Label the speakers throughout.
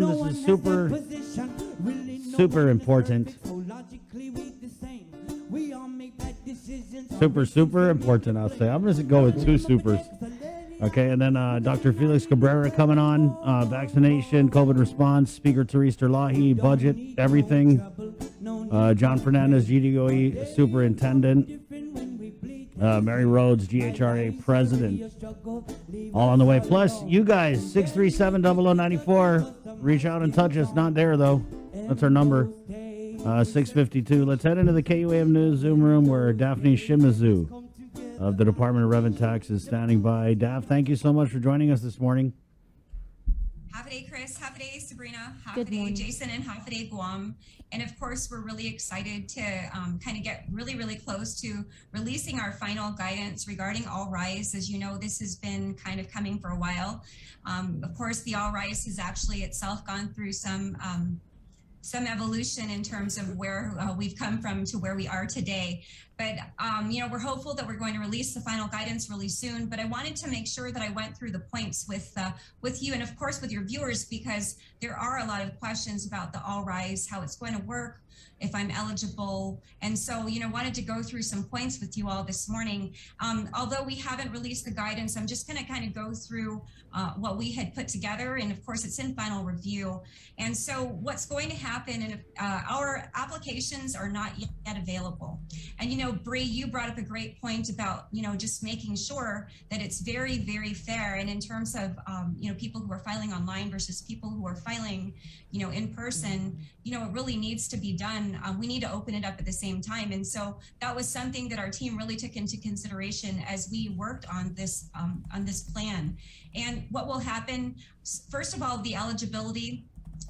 Speaker 1: down. This is super important. Super important, I'll say. I'm going to go with two supers. Okay, and then Dr. Felix Cabrera coming on. Vaccination, COVID response, Speaker Therese Terlahi, budget, everything. John Fernandez, GDOE Superintendent. Mary Rhodes, GHRA President. All on the way. Plus, you guys, 637-0094. Reach out and touch us. Not there, though. That's our number. 652. Let's head into the KUAM News Zoom room where Daphne Shimizu of the Department of Rev Tax is standing by. Daph, thank you so much for joining us this morning.
Speaker 2: Half a day, Chris. Half a day, Sabrina. Half a day, Jason, and half a day, Guam. And of course, we're really excited to kind of get really close to releasing our final guidance regarding All Rise. As you know, this has been kind of coming for a while. Of course, the All Rise has actually itself gone through some evolution in terms of where we've come from to where we are today. But, we're hopeful that we're going to release the final guidance really soon. But I wanted to make sure that I went through the points with you and, of course, with your viewers, because there are a lot of questions about the All Rise, how it's going to work, if I'm eligible. And so, wanted to go through some points with you all this morning. Although we haven't released the guidance, I'm just going to kind of go through what we had put together. And of course, it's in final review. And so what's going to happen, and our applications are not yet available. And, Bree, you brought up a great point about, just making sure that it's very, very fair. And in terms of, people who are filing online versus people who are filing, in person, it really needs to be done. We need to open it up at the same time. And so that was something that our team really took into consideration as we worked on this plan. And what will happen, first of all, the eligibility.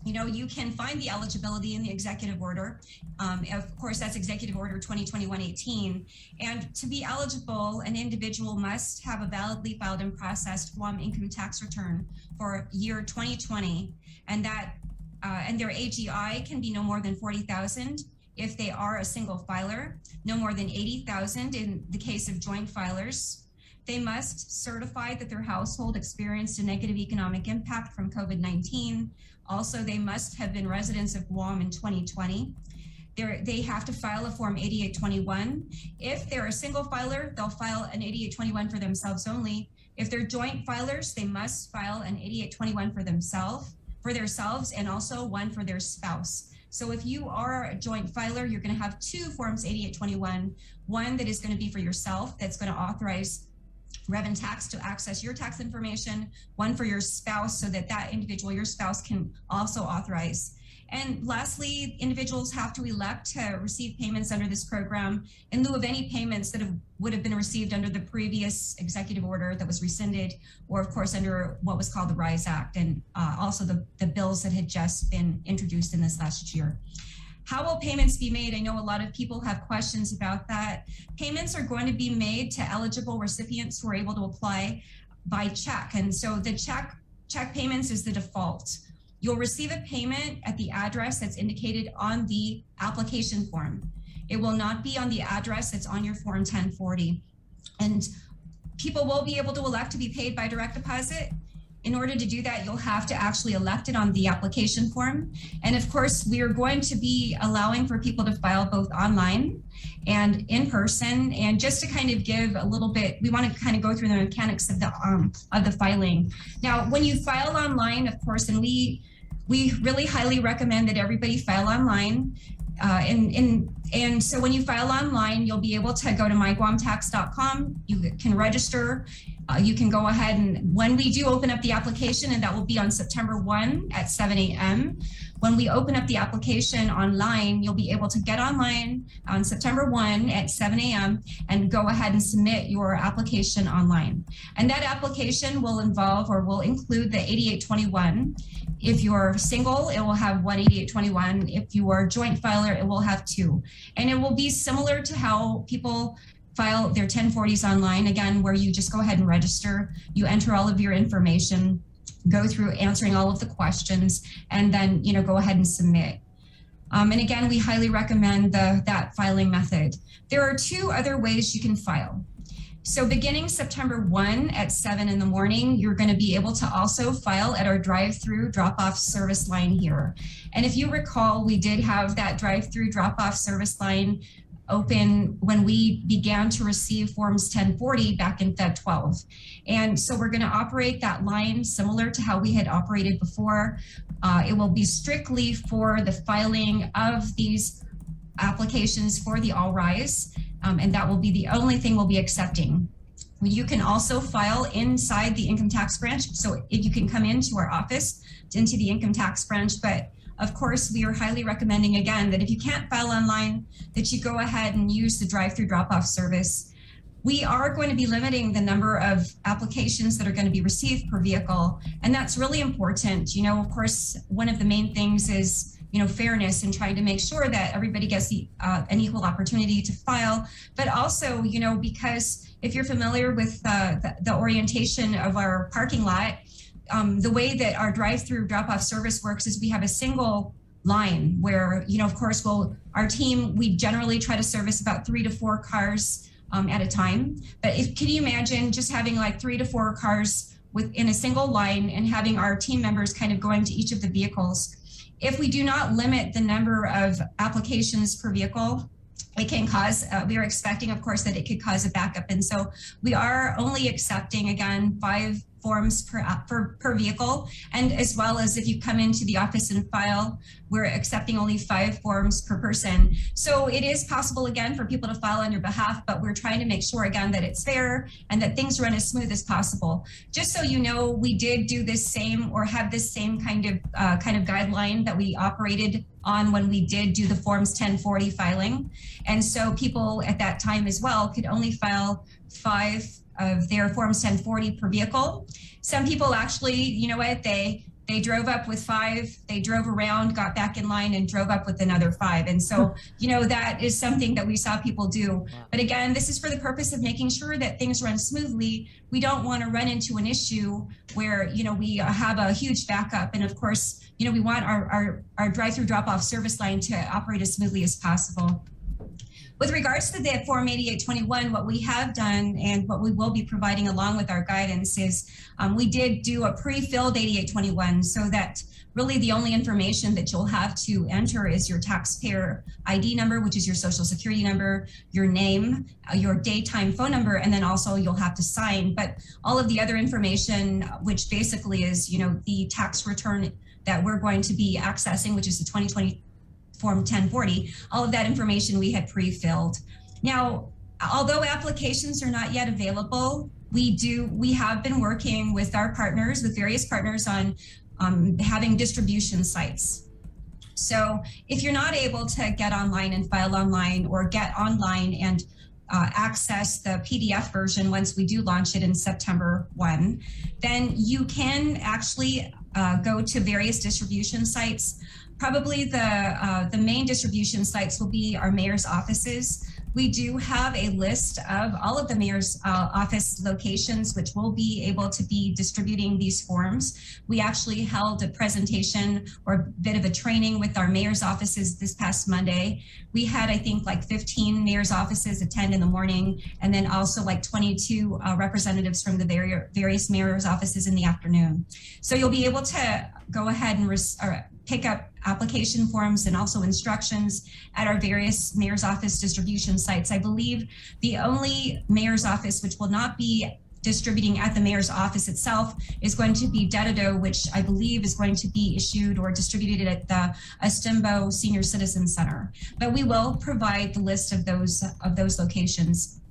Speaker 2: You can find the eligibility in the executive order. Of course, that's Executive Order 2021-18. And to be eligible, an individual must have a validly filed and processed Guam income tax return for year 2020, and their AGI can be no more than 40,000 if they are a single filer, no more than 80,000 in the case of joint filers. They must certify that their household experienced a negative economic impact from COVID-19. Also, they must have been residents of Guam in 2020. They have to file a Form 8821. If they're a single filer, they'll file an 8821 for themselves only. If they're joint filers, they must file an 8821 for themselves, and also one for their spouse. So if you are a joint filer, you're going to have two Forms 8821, one that is going to be for yourself, that's going to authorize Rev Tax to access your tax information, one for your spouse, so that individual, your spouse, can also authorize. And lastly, individuals have to elect to receive payments under this program in lieu of any payments that would have been received under the previous executive order that was rescinded, or of course under what was called the RISE Act, and also the bills that had just been introduced in this last year. How will payments be made? I know a lot of people have questions about that. Payments are going to be made to eligible recipients who are able to apply by check. And so the check payments is the default. You'll receive a payment at the address that's indicated on the application form. It will not be on the address that's on your Form 1040. And people will be able to elect to be paid by direct deposit. In order to do that, you'll have to actually elect it on the application form. And of course, we are going to be allowing for people to file both online and in person. And just to kind of give a little bit, we want to kind of go through the mechanics of the filing. Now, when you file online, of course, and we really highly recommend that everybody file online. And so when you file online, you'll be able to go to myguamtax.com. You can register. You can go ahead, and when we do open up the application, and that will be on September 1 at 7 a.m. When we open up the application online, you'll be able to get online on September 1 at 7 a.m. and go ahead and submit your application online. And that application will include the 8821. If you're single, it will have one 8821. If you are a joint filer, it will have two. And it will be similar to how people file their 1040s online, again, where you just go ahead and register, you enter all of your information, go through answering all of the questions, and then go ahead and submit. And again, we highly recommend that filing method. There are two other ways you can file. So beginning September 1 at 7 in the morning, you're going to be able to also file at our drive-through drop-off service line here. And if you recall, we did have that drive-through drop-off service line open when we began to receive forms 1040 back in Feb 12. And so we're going to operate that line similar to how we had operated before. It will be strictly for the filing of these applications for the All Rise. And that will be the only thing we'll be accepting. You can also file inside the income tax branch. So if you can come into our office, into the income tax branch, but of course, we are highly recommending again that if you can't file online, that you go ahead and use the drive-through drop-off service. We are going to be limiting the number of applications that are going to be received per vehicle. And that's really important. You know, of course, one of the main things is fairness and trying to make sure that everybody gets an equal opportunity to file. But also, because if you're familiar with the orientation of our parking lot, the way that our drive-through drop-off service works is we have a single line where, of course, our team, we generally try to service about 3 to 4 cars at a time. But can you imagine just having like 3 to 4 cars within a single line and having our team members kind of going to each of the vehicles? If we do not limit the number of applications per vehicle, it can cause, we are expecting, of course, that it could cause a backup. And so we are only accepting, again, 5 forms per vehicle. And as well as if you come into the office and file, we're accepting only 5 forms per person. So it is possible, again, for people to file on your behalf, but we're trying to make sure, again, that it's fair and that things run as smooth as possible. Just so you know, we did do this same or have this same kind of guideline that we operated on when we did do the forms 1040 filing. And so people at that time as well could only file 5 of their forms 1040 per vehicle. Some people actually, they drove up with 5, they drove around, got back in line and drove up with another 5. And so, that is something that we saw people do. But again, this is for the purpose of making sure that things run smoothly. We don't want to run into an issue where, we have a huge backup. And of course, we want our drive-through drop-off service line to operate as smoothly as possible. With regards to the Form 8821, what we have done and what we will be providing along with our guidance is we did do a pre-filled 8821 so that really the only information that you'll have to enter is your taxpayer ID number, which is your social security number, your name, your daytime phone number, and then also you'll have to sign. But all of the other information, which basically is, the tax return that we're going to be accessing, which is the 2020 Form 1040, all of that information we had pre-filled. Now, although applications are not yet available, we have been working with our partners, with various partners on having distribution sites. So if you're not able to get online and file online or get online and access the PDF version once we do launch it in September 1, then you can actually go to various distribution sites. Probably the main distribution sites will be our mayor's offices. We do have a list of all of the mayor's office locations, which will be able to be distributing these forms. We actually held a presentation or a bit of a training with our mayor's offices this past Monday. We had, I think, like 15 mayor's offices attend in the morning, and then also like 22 representatives from the various mayor's offices in the afternoon. So you'll be able to go ahead and pick up application forms and also instructions at our various mayor's office distribution sites. I believe the only mayor's office which will not be distributing at the mayor's office itself is going to be Dededo, which I believe is going to be issued or distributed at the Estimbo Senior Citizen Center. But we will provide the list of those locations.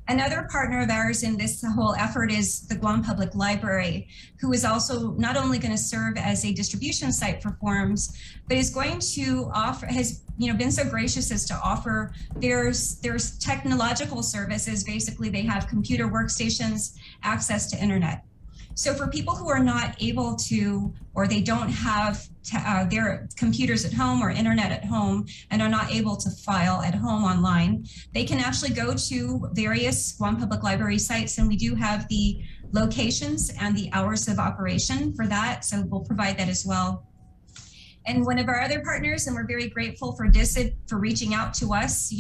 Speaker 2: Another partner of ours in this whole effort is the Guam Public Library, who is also not only going to serve as a distribution site for forms, but is going to offer, has been so gracious as to offer there's technological services. Basically, they have computer workstations, access to internet. So for people who are not able to, or they don't have their computers at home or internet at home and are not able to file at home online, they can actually go to various Guam Public Library sites, and we do have the locations and the hours of operation for that. So we'll provide that as well. And one of our other partners, and we're very grateful for DISID for reaching out to us,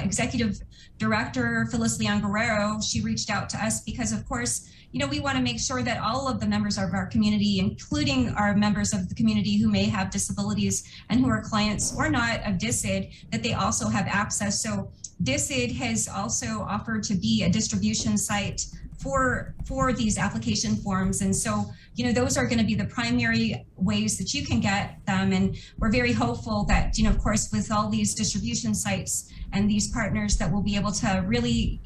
Speaker 2: Executive Director Phyllis Leon Guerrero, she reached out to us because, of course, we want to make sure that all of the members of our community, including our members of the community who may have disabilities and who are clients or not of DISID, that they also have access. So DISID has also offered to be a distribution site for these application forms. And so, those are going to be the primary ways that you can get them. And we're very hopeful that, of course, with all these distribution sites and these partners, that we'll be able to really,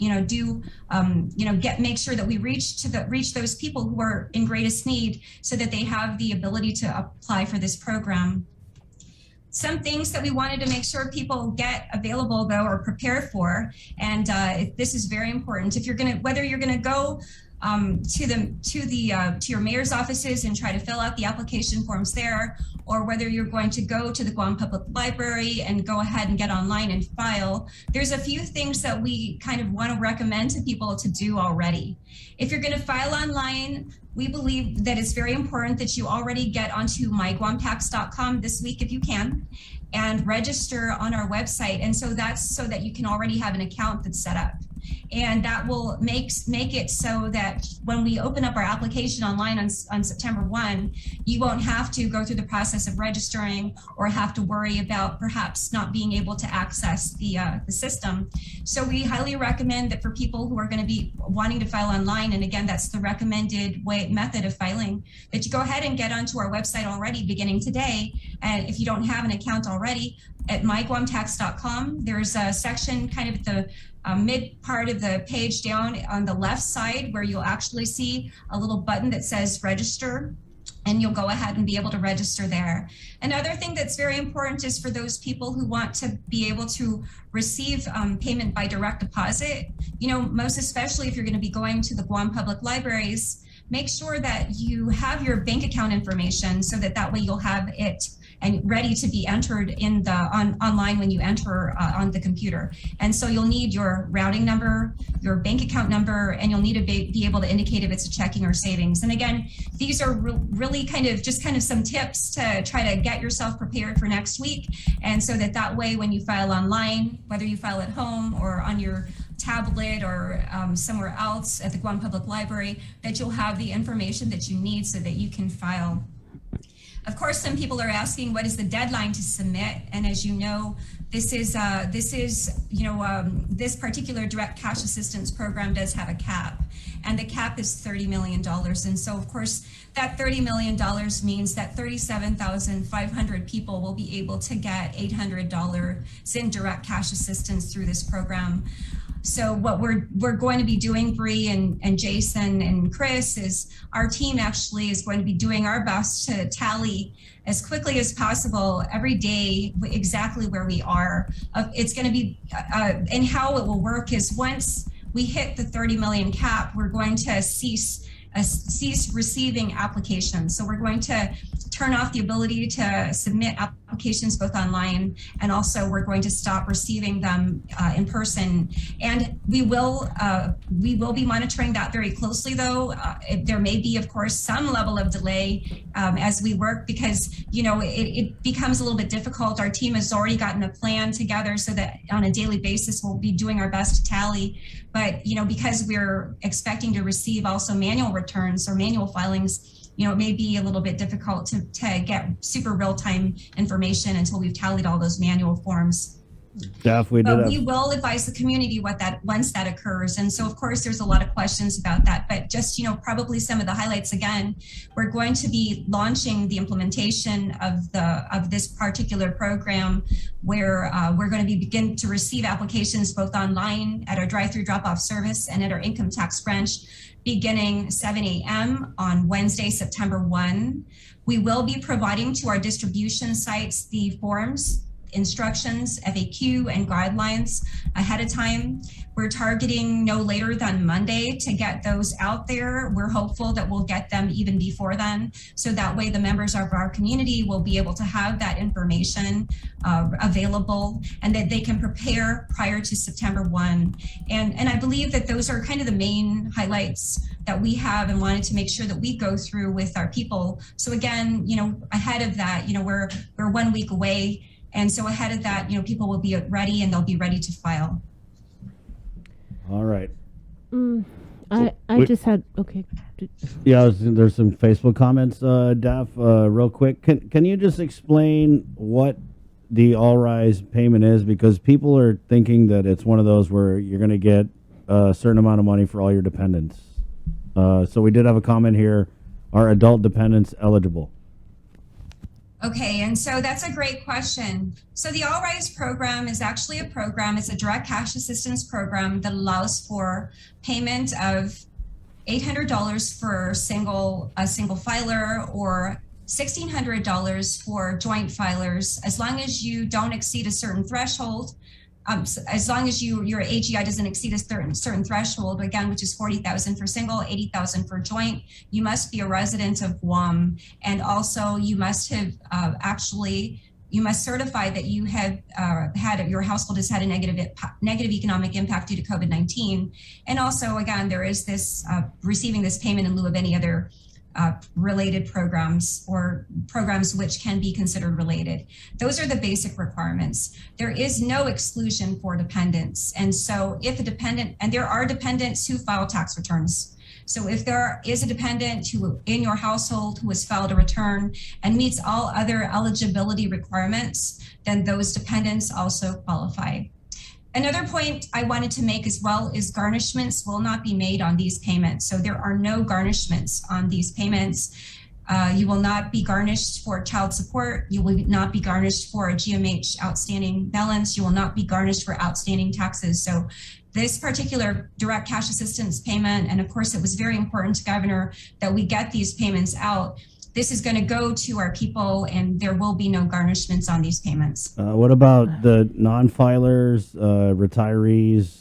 Speaker 2: make sure that we reach those people who are in greatest need so that they have the ability to apply for this program. Some things that we wanted to make sure people get available, though, or prepare for, and this is very important. Whether you're gonna go to your mayor's offices and try to fill out the application forms there, or whether you're going to go to the Guam Public Library and go ahead and get online and file, there's a few things that we kind of want to recommend to people to do already. If you're going to file online, we believe that it's very important that you already get onto myguamtax.com this week if you can, and register on our website. And so that's so that you can already have an account that's set up. And that will make it so that when we open up our application online on September 1, you won't have to go through the process of registering or have to worry about perhaps not being able to access the system. So we highly recommend that for people who are going to be wanting to file online, and again, that's the recommended method of filing, that you go ahead and get onto our website already beginning today. And if you don't have an account already, at myguamtax.com, there's a section kind of at the mid part of the page down on the left side where you'll actually see a little button that says register, and you'll go ahead and be able to register there. Another thing that's very important is for those people who want to be able to receive payment by direct deposit, most especially if you're going to be going to the Guam Public Libraries, make sure that you have your bank account information so that way you'll have it and ready to be entered in the online when you enter on the computer. And so you'll need your routing number, your bank account number, and you'll need to be able to indicate if it's a checking or savings. And again, these are really kind of some tips to try to get yourself prepared for next week. And so that way when you file online, whether you file at home or on your tablet or somewhere else at the Guam Public Library, that you'll have the information that you need so that you can file. Of course, some people are asking, what is the deadline to submit? And as you know, this particular direct cash assistance program does have a cap, and the cap is $30 million. And so, of course, that $30 million means that 37,500 people will be able to get $800 in direct cash assistance through this program. So what we're going to be doing, Bree and Jason and Chris, is our team actually is going to be doing our best to tally as quickly as possible every day exactly where we are. It's going to be, and how it will work is once we hit the 30 million cap, we're going to cease receiving applications. So we're going to turn off the ability to submit applications both online, and also we're going to stop receiving them in person. And we will be monitoring that very closely, though. There may be, of course, some level of delay as we work, because it becomes a little bit difficult. Our team has already gotten a plan together so that on a daily basis we'll be doing our best to tally. But because we're expecting to receive also manual returns or manual filings, it may be a little bit difficult to get super real-time information until we've tallied all those manual forms.
Speaker 1: We
Speaker 2: will advise the community once that occurs. And so, of course, there's a lot of questions about that, but just, probably some of the highlights again, we're going to be launching the implementation of this particular program where we're going to begin to receive applications both online at our drive-through drop-off service and at our income tax branch beginning 7 a.m. on Wednesday, September 1. We will be providing to our distribution sites the forms instructions, FAQ, and guidelines ahead of time. We're targeting no later than Monday to get those out there. We're hopeful that we'll get them even before then, so that way the members of our community will be able to have that information available and that they can prepare prior to September 1. And I believe that those are kind of the main highlights that we have and wanted to make sure that we go through with our people. So again, ahead of that, we're 1 week away. And so ahead of that, people will be ready and they'll be ready to file.
Speaker 1: All right.
Speaker 3: I just had, okay.
Speaker 1: Yeah, there's some Facebook comments, Daph, real quick. Can you just explain what the all-rise payment is? Because people are thinking that it's one of those where you're going to get a certain amount of money for all your dependents. So we did have a comment here. Are adult dependents eligible?
Speaker 2: Okay, and so that's a great question. So the All Rise program is actually a program, it's a direct cash assistance program that allows for payment of $800 for a single filer or $1,600 for joint filers, as long as you don't exceed a certain threshold. As long as your AGI doesn't exceed a certain threshold, again, which is 40,000 for single, 80,000 for joint, you must be a resident of Guam, and also you must have you must certify that you have your household has had a negative economic impact due to COVID-19, and also again there is this receiving this payment in lieu of any other related programs or programs which can be considered related. Those are the basic requirements. There is no exclusion for dependents. And so if a dependent, and there are dependents who file tax returns. So if there is a dependent who in your household who has filed a return and meets all other eligibility requirements, then those dependents also qualify. Another point I wanted to make as well is garnishments will not be made on these payments. So there are no garnishments on these payments. You will not be garnished for child support. You will not be garnished for a GMH outstanding balance. You will not be garnished for outstanding taxes. So this particular direct cash assistance payment, and of course it was very important to Governor that we get these payments out. This is going to go to our people, and there will be no garnishments on these payments.
Speaker 1: What about the non-filers, retirees?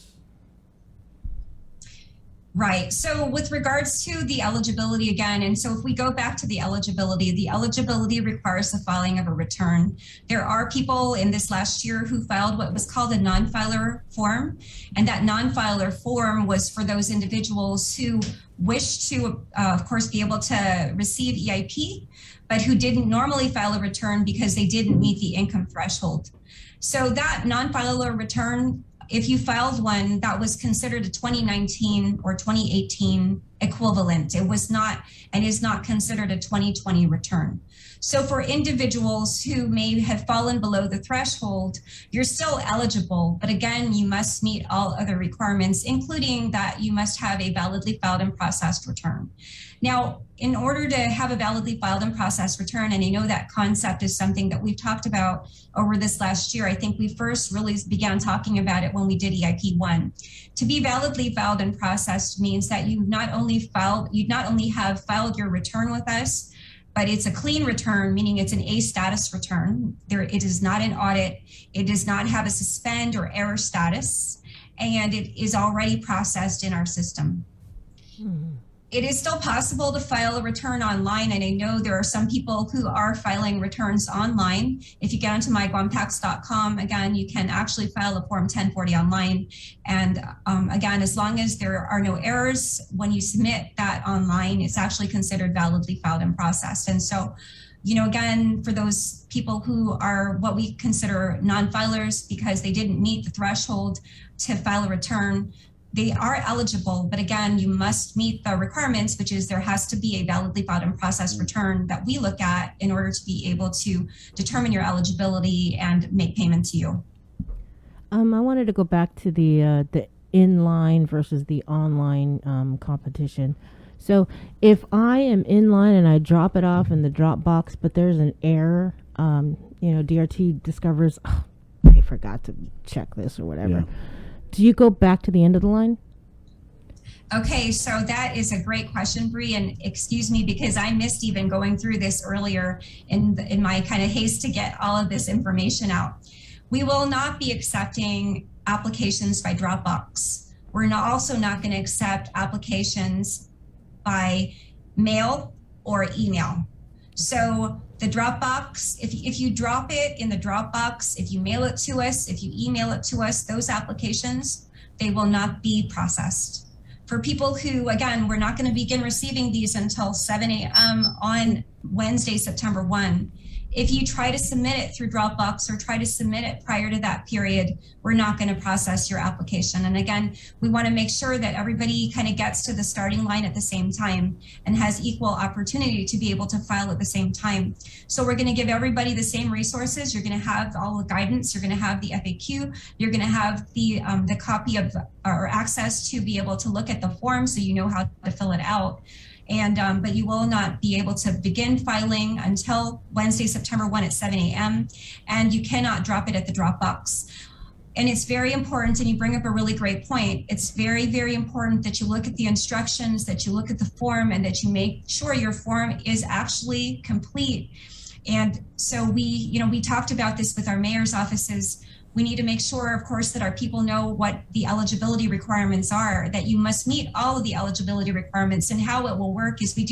Speaker 2: Right. So with regards to the eligibility again, and so if we go back to the eligibility requires the filing of a return. There are people in this last year who filed what was called a non-filer form. And that non-filer form was for those individuals who wished to, of course, be able to receive EIP, but who didn't normally file a return because they didn't meet the income threshold. So that non-filer return, if you filed one, that was considered a 2019 or 2018 equivalent. It was not and is not considered a 2020 return. So for individuals who may have fallen below the threshold, you're still eligible, but again, you must meet all other requirements, including that you must have a validly filed and processed return. Now, in order to have a validly filed and processed return, and I know that concept is something that we've talked about over this last year. I think we first really began talking about it when we did EIP 1. To be validly filed and processed means that you not only have filed your return with us, but it's a clean return, meaning it's an A status return. It is not an audit. It does not have a suspend or error status, and it is already processed in our system. Mm-hmm. It is still possible to file a return online, and I know there are some people who are filing returns online. If you get onto myguamtax.com, again, you can actually file a Form 1040 online. And again, as long as there are no errors when you submit that online, it's actually considered validly filed and processed. And so, again, for those people who are what we consider non-filers because they didn't meet the threshold to file a return, they are eligible, but again, you must meet the requirements, which is there has to be a validly filed and processed return that we look at in order to be able to determine your eligibility and make payment to you.
Speaker 3: I wanted to go back to the inline versus the online competition. So if I am inline and I drop it off in the drop box, but there's an error, DRT discovers, I forgot to check this or whatever. Yeah. Do you go back to the end of the line?
Speaker 2: Okay, so that is a great question, Bree, and excuse me because I missed even going through this earlier in my kind of haste to get all of this information out. We will not be accepting applications by Dropbox. We're also not going to accept applications by mail or email. So the Dropbox, if you drop it in the Dropbox, if you mail it to us, if you email it to us, those applications, they will not be processed. For people who, again, we're not going to begin receiving these until 7 a.m. on Wednesday, September 1. If you try to submit it through Dropbox or try to submit it prior to that period, we're not going to process your application. And again, we want to make sure that everybody kind of gets to the starting line at the same time and has equal opportunity to be able to file at the same time. So we're going to give everybody the same resources. You're going to have all the guidance. You're going to have the FAQ. You're going to have the copy of or access to be able to look at the form so you know how to fill it out. And but you will not be able to begin filing until Wednesday, September 1 at 7 a.m. And you cannot drop it at the Dropbox. And it's very important, and you bring up a really great point. It's very, very important that you look at the instructions, that you look at the form, and that you make sure your form is actually complete. And so we talked about this with our mayor's offices. We need to make sure, of course, that our people know what the eligibility requirements are, that you must meet all of the eligibility requirements. And how it will work is we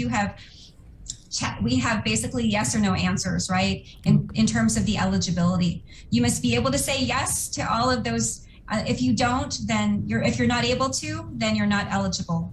Speaker 2: have basically yes or no answers, right? In terms of the eligibility. You must be able to say yes to all of those. If you don't, then if you're not able to, then you're not eligible.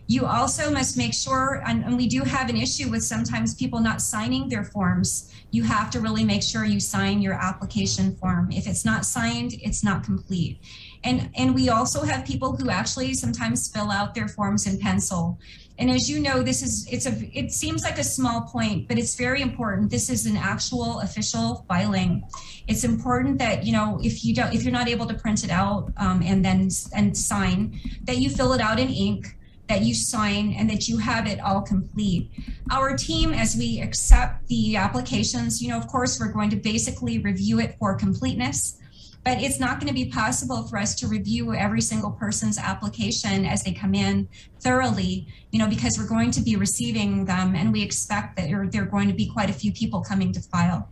Speaker 2: You also must make sure, and we do have an issue with sometimes people not signing their forms. You have to really make sure you sign your application form. If it's not signed, it's not complete. And we also have people who actually sometimes fill out their forms in pencil. And as you know, it seems like a small point, but it's very important. This is an actual official filing. It's important that, if you're not able to print it out and sign, that you fill it out in ink, that you sign, and that you have it all complete. Our team, as we accept the applications, of course, we're going to basically review it for completeness, but it's not going to be possible for us to review every single person's application as they come in thoroughly, because we're going to be receiving them, and we expect that there are going to be quite a few people coming to file.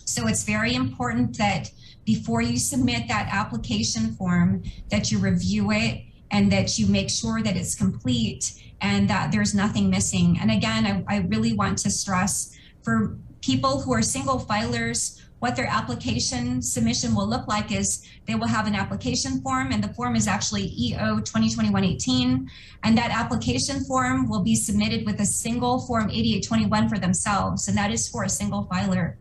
Speaker 2: So it's very important that before you submit that application form, that you review it, and that you make sure that it's complete and that there's nothing missing. And again, I really want to stress for people who are single filers, what their application submission will look like is they will have an application form, and the form is actually EO 2021-18. And that application form will be submitted with a single Form 8821 for themselves, and that is for a single filer.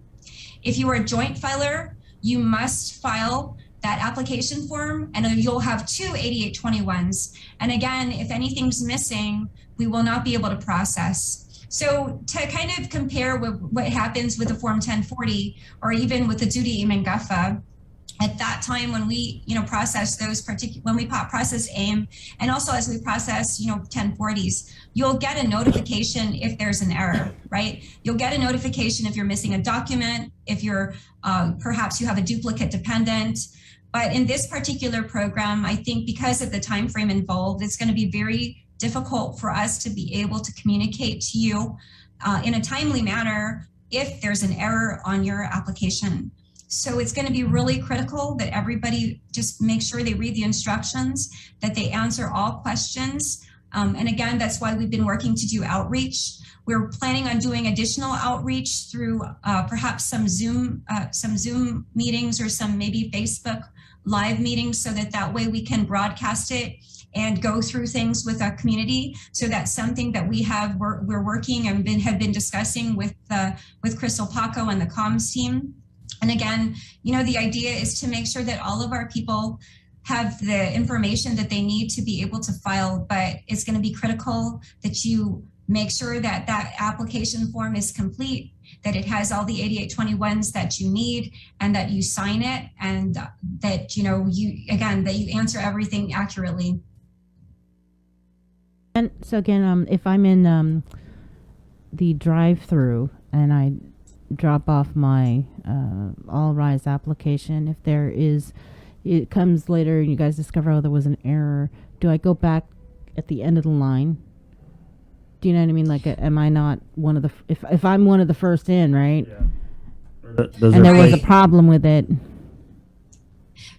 Speaker 2: If you are a joint filer, you must file that application form, and you'll have two 8821s. And again, if anything's missing, we will not be able to process. So to kind of compare with what happens with the Form 1040, or even with the Duty Imangafa, at that time when we process those when we process AIM, and also as we process 1040s, you'll get a notification if there's an error, right? You'll get a notification if you're missing a document, if you're perhaps you have a duplicate dependent. But in this particular program, I think because of the time frame involved, it's going to be very difficult for us to be able to communicate to you in a timely manner if there's an error on your application. So it's going to be really critical that everybody just make sure they read the instructions, that they answer all questions. And again, that's why we've been working to do outreach. We're planning on doing additional outreach through perhaps some Zoom meetings or some maybe Facebook live meetings, so that way we can broadcast it and go through things with our community. So that's something that we're working and have been discussing with Crystal Paco and the comms team. And again, the idea is to make sure that all of our people have the information that they need to be able to file, but it's going to be critical that you make sure that that application form is complete, that it has all the 8821s that you need, and that you sign it, and that you answer everything accurately.
Speaker 3: And so again, if I'm in the drive-through and I drop off my All Rise application, if it comes later and you guys discover, there was an error, do I go back at the end of the line? Do you know what I mean? Like, am I not one of the, if I'm one of the first in, right?
Speaker 1: Yeah.
Speaker 3: And there was a problem with it.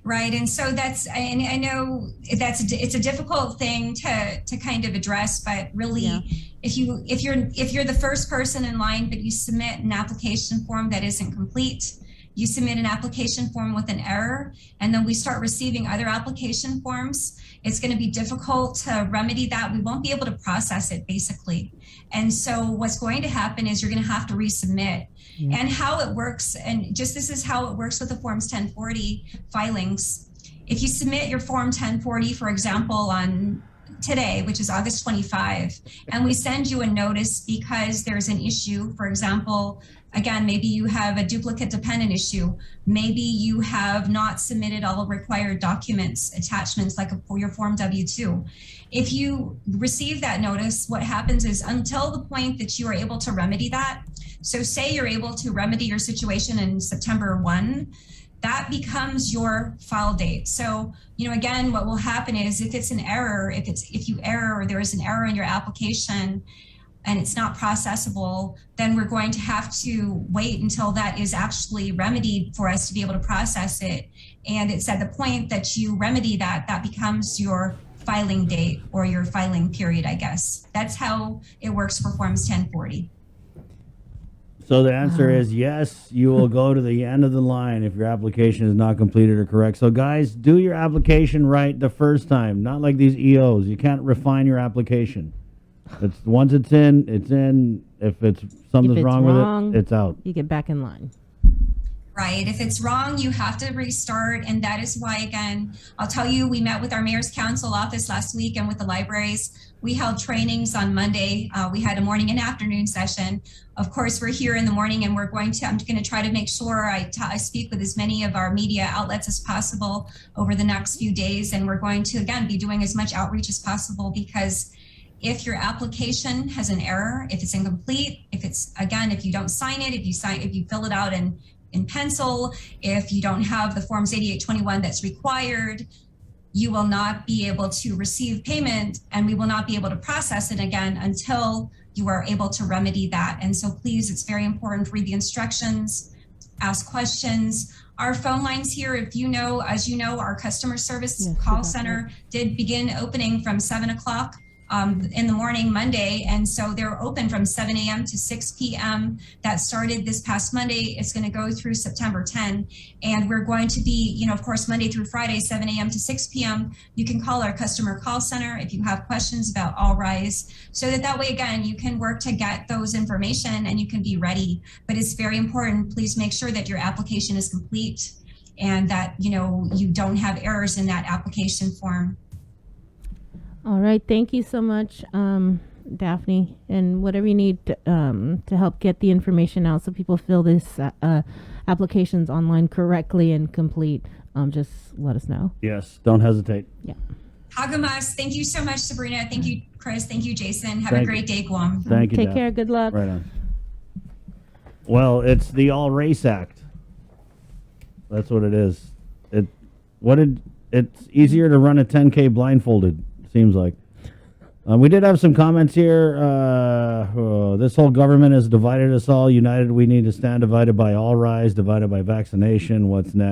Speaker 2: Right, and so that's, and I know it's a difficult thing to kind of address, but really,
Speaker 3: Yeah.
Speaker 2: if you're the first person in line, but you submit an application form that isn't complete, you submit an application form with an error, and then we start receiving other application forms, it's going to be difficult to remedy that. We won't be able to process it, basically. And so what's going to happen is you're going to have to resubmit.
Speaker 3: Yeah.
Speaker 2: And how it works, and just this is how it works with the Forms 1040 filings. If you submit your Form 1040, for example, on today, which is August 25, and we send you a notice because there's an issue, for example, again, maybe you have a duplicate dependent issue. Maybe you have not submitted all required documents, attachments, like for your Form W-2. If you receive that notice, what happens is until the point that you are able to remedy that, so say you're able to remedy your situation in September 1, that becomes your file date. So, again, what will happen is if it's an error, if you error or there is an error in your application and it's not processable, then we're going to have to wait until that is actually remedied for us to be able to process it. And it's at the point that you remedy that becomes your filing date or your filing period, I guess. That's how it works for Forms 1040.
Speaker 1: So the answer is yes, you will go to the end of the line if your application is not completed or correct. So guys, do your application right the first time, not like these EOs. You can't refine your application. It's once it's in, it's in. If it's something's wrong with it, it's out.
Speaker 3: You get back in line.
Speaker 2: Right. If it's wrong, you have to restart. And that is why, again, I'll tell you, we met with our Mayor's Council office last week and with the libraries. We held trainings on Monday. We had a morning and afternoon session. Of course, we're here in the morning and I'm going to try to make sure I speak with as many of our media outlets as possible over the next few days. And we're going to, again, be doing as much outreach as possible, because if your application has an error, if it's incomplete, if you don't sign it, if you fill it out in pencil, if you don't have the Forms 8821 that's required, you will not be able to receive payment, and we will not be able to process it again until you are able to remedy that. And so please, it's very important to read the instructions, ask questions. Our phone lines here, as you know, our customer service call center did begin opening from 7 o'clock in the morning Monday, and so they're open from 7 a.m. to 6 p.m. That started this past Monday. It's going to go through September 10, and we're going to be, of course, Monday through Friday, 7 a.m. to 6 p.m. You can call our customer call center if you have questions about All Rise, so that way, again, you can work to get those information and you can be ready. But it's very important. Please make sure that your application is complete and that, you don't have errors in that application form.
Speaker 3: All right. Thank you so much, Daphne. And whatever you need to help get the information out so people fill this applications online correctly and complete, just let us know.
Speaker 1: Yes. Don't hesitate.
Speaker 3: Yeah.
Speaker 2: Hagamas. Thank you so much, Sabrina. Thank you, Chris. Thank you, Jason. Have a great day, Guam.
Speaker 1: Thank you.
Speaker 3: Take care. Good luck.
Speaker 1: Right on. Well, it's the All Race Act. That's what it is. It's easier to run a 10K blindfolded. Seems like. We did have some comments here. This whole government has divided us all. United we need to stand. Divided by All Rise. Divided by vaccination. What's next?